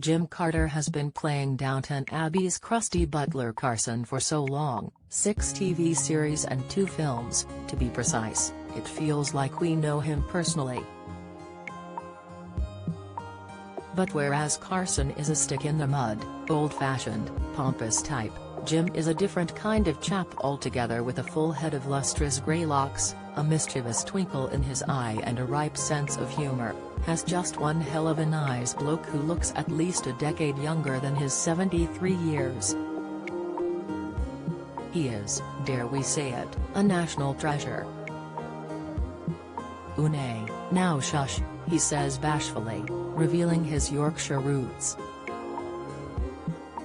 Jim Carter has been playing Downton Abbey's crusty butler Carson for so long, 6 TV series and 2 films, to be precise, it feels like we know him personally. But whereas Carson is a stick-in-the-mud, old-fashioned, pompous type, Jim is a different kind of chap altogether, with a full head of lustrous grey locks, a mischievous twinkle in his eye and a ripe sense of humour, has just one hell of a nice bloke who looks at least a decade younger than his 73 years. He is, dare we say it, a national treasure. "Nay, now shush," he says bashfully, revealing his Yorkshire roots.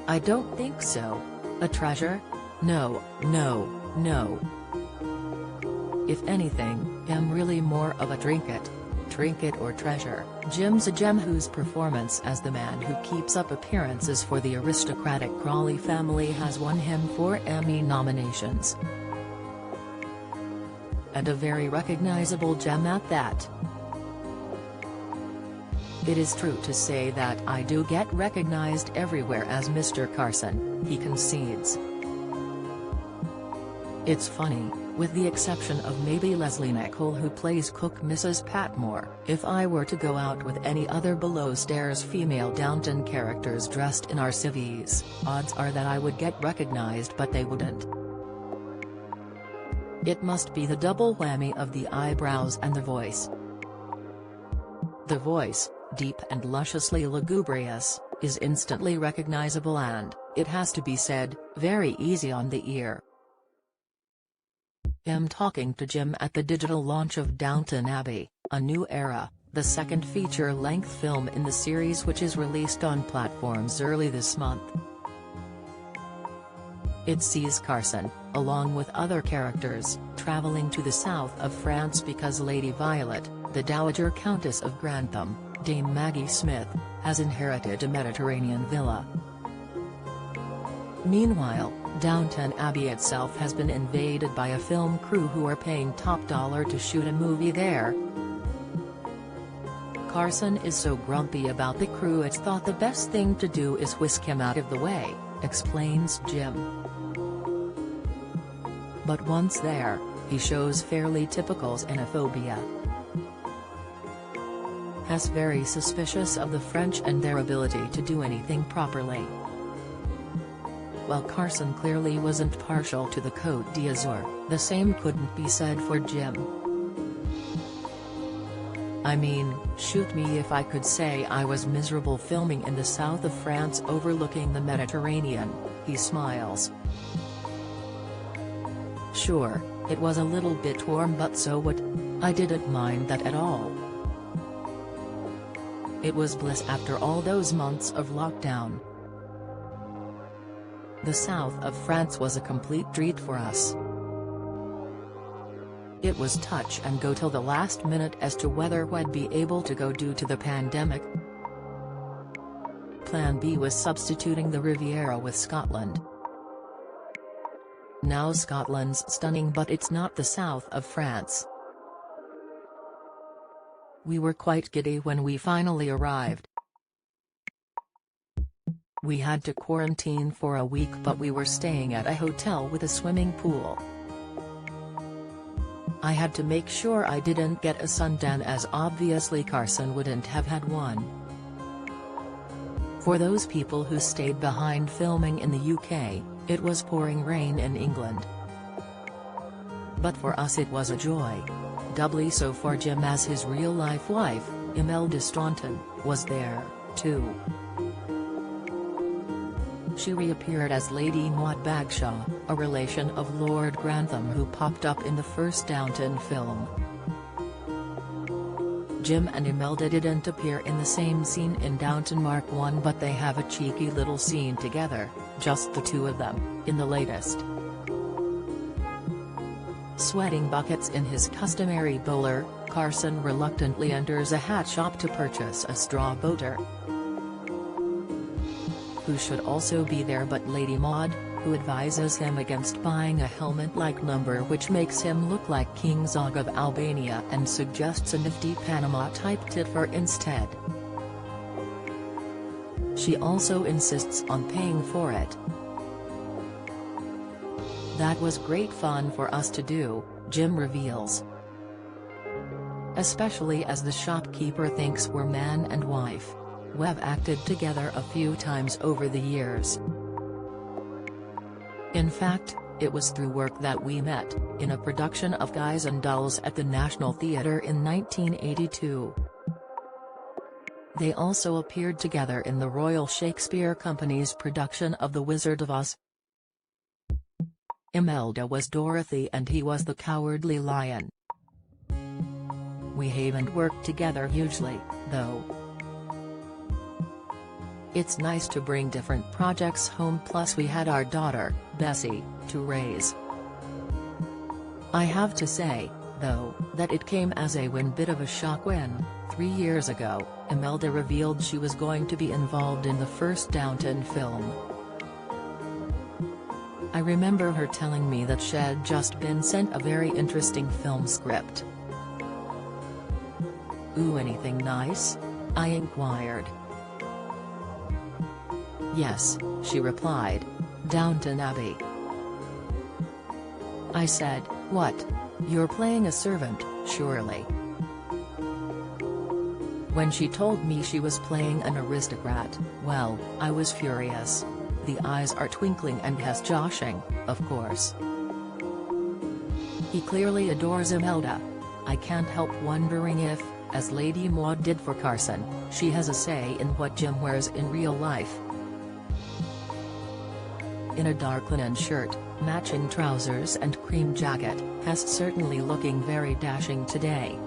"I don't think so. A treasure? No, no, no. If anything, I'm really more of a trinket. Trinket or treasure, Jim's a gem whose performance as the man who keeps up appearances for the aristocratic Crawley family has won him 4 Emmy nominations. And a very recognizable gem at that. It is true to say that I do get recognized everywhere as Mr. Carson," he concedes. "It's funny, with the exception of maybe Leslie Nichol, who plays cook Mrs. Patmore, if I were to go out with any other below-stairs female Downton characters dressed in our civvies, odds are that I would get recognized, but they wouldn't. It must be the double whammy of the eyebrows and the voice. The voice, deep and lusciously lugubrious, is instantly recognizable and, it has to be said, very easy on the ear." I'm talking to Jim at the digital launch of Downton Abbey, A New Era, the second feature-length film in the series, which is released on platforms early this month. It sees Carson, along with other characters, traveling to the south of France because Lady Violet, the Dowager Countess of Grantham, Dame Maggie Smith, has inherited a Mediterranean villa. Meanwhile, Downton Abbey itself has been invaded by a film crew who are paying top dollar to shoot a movie there. Carson is so grumpy about the crew it's thought the best thing to do is whisk him out of the way, explains Jim. But once there, he shows fairly typical xenophobia. Has very suspicious of the French and their ability to do anything properly. While Carson clearly wasn't partial to the Côte d'Azur, the same couldn't be said for Jim. "I mean, shoot me if I could say I was miserable filming in the south of France overlooking the Mediterranean," he smiles. "Sure, it was a little bit warm, but so what? I didn't mind that at all. It was bliss after all those months of lockdown. The south of France was a complete treat for us. It was touch and go till the last minute as to whether we'd be able to go due to the pandemic. Plan B was substituting the Riviera with Scotland. Now Scotland's stunning, but it's not the south of France. We were quite giddy when we finally arrived. We had to quarantine for a week, but we were staying at a hotel with a swimming pool. I had to make sure I didn't get a suntan, as obviously Carson wouldn't have had one. For those people who stayed behind filming in the UK, it was pouring rain in England. But for us it was a joy. Doubly so for Jim, as his real-life wife, Imelda Staunton, was there, too. She reappeared as Lady Maud Bagshaw, a relation of Lord Grantham who popped up in the first Downton film. Jim and Imelda didn't appear in the same scene in Downton Mark 1, but they have a cheeky little scene together, just the two of them, in the latest. Sweating buckets in his customary bowler, Carson reluctantly enters a hat shop to purchase a straw boater. Who should also be there but Lady Maud, who advises him against buying a helmet-like number which makes him look like King Zog of Albania and suggests a nifty Panama-type tit for instead. She also insists on paying for it. That was great fun for us to do, Jim reveals. Especially as the shopkeeper thinks we're man and wife. We've acted together a few times over the years. In fact, it was through work that we met, in a production of Guys and Dolls at the National Theatre in 1982. They also appeared together in the Royal Shakespeare Company's production of The Wizard of Oz. Imelda was Dorothy and he was the Cowardly Lion. We haven't worked together hugely, though. It's nice to bring different projects home, plus we had our daughter, Bessie, to raise. I have to say, though, that it came as a bit of a shock when, 3 years ago, Imelda revealed she was going to be involved in the first Downton film. I remember her telling me that she'd just been sent a very interesting film script. "Ooh, anything nice?" I inquired. "Yes," she replied. "Downton Abbey." I said, "What? You're playing a servant, surely?" When she told me she was playing an aristocrat, well, I was furious. The eyes are twinkling and he's joshing, of course. He clearly adores Imelda. I can't help wondering if, as Lady Maud did for Carson, she has a say in what Jim wears in real life. In a dark linen shirt, matching trousers and cream jacket, he's certainly looking very dashing today.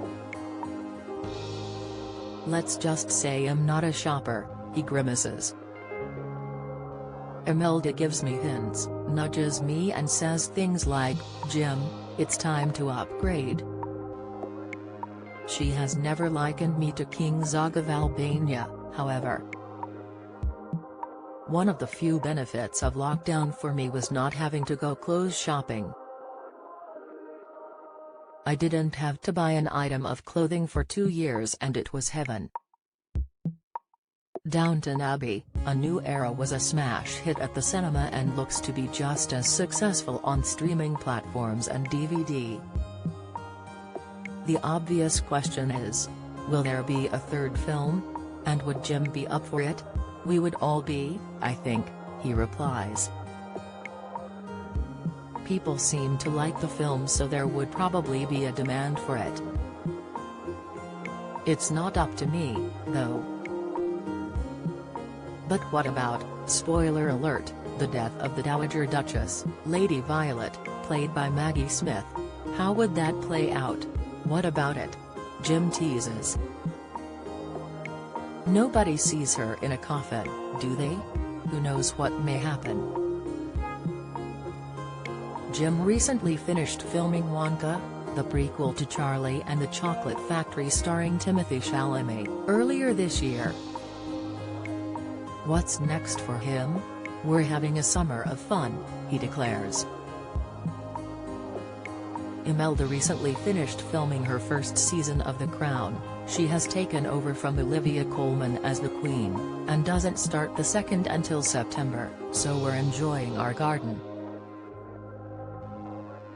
"Let's just say I'm not a shopper," he grimaces. Imelda gives me hints, nudges me and says things like, "Jim, it's time to upgrade." She has never likened me to King Zog of Albania, however. One of the few benefits of lockdown for me was not having to go clothes shopping. I didn't have to buy an item of clothing for 2 years and it was heaven. Downton Abbey, A New Era was a smash hit at the cinema and looks to be just as successful on streaming platforms and DVD. The obvious question is, will there be a third film? And would Jim be up for it? "We would all be, I think," he replies. People seem to like the film, so there would probably be a demand for it. It's not up to me, though. But what about, spoiler alert, the death of the Dowager Duchess, Lady Violet, played by Maggie Smith? How would that play out? What about it? Jim teases. Nobody sees her in a coffin, do they? Who knows what may happen? Jim recently finished filming Wonka, the prequel to Charlie and the Chocolate Factory starring Timothée Chalamet, earlier this year. What's next for him? "We're having a summer of fun," he declares. Imelda recently finished filming her first season of The Crown. She has taken over from Olivia Colman as the Queen, and doesn't start the second until September, so we're enjoying our garden.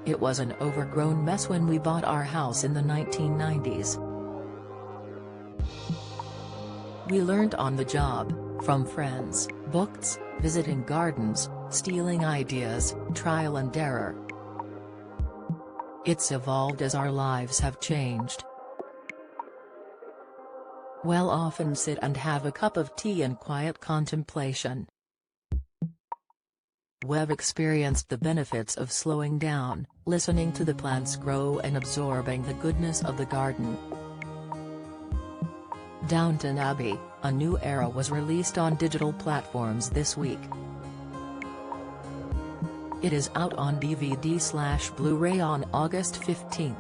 It was an overgrown mess when we bought our house in the 1990s. We learned on the job, from friends, books, visiting gardens, stealing ideas, trial and error. It's evolved as our lives have changed. We'll often sit and have a cup of tea in quiet contemplation. We've experienced the benefits of slowing down, listening to the plants grow and absorbing the goodness of the garden. Downton Abbey, A New Era was released on digital platforms this week. It is out on DVD/Blu-ray on August 15.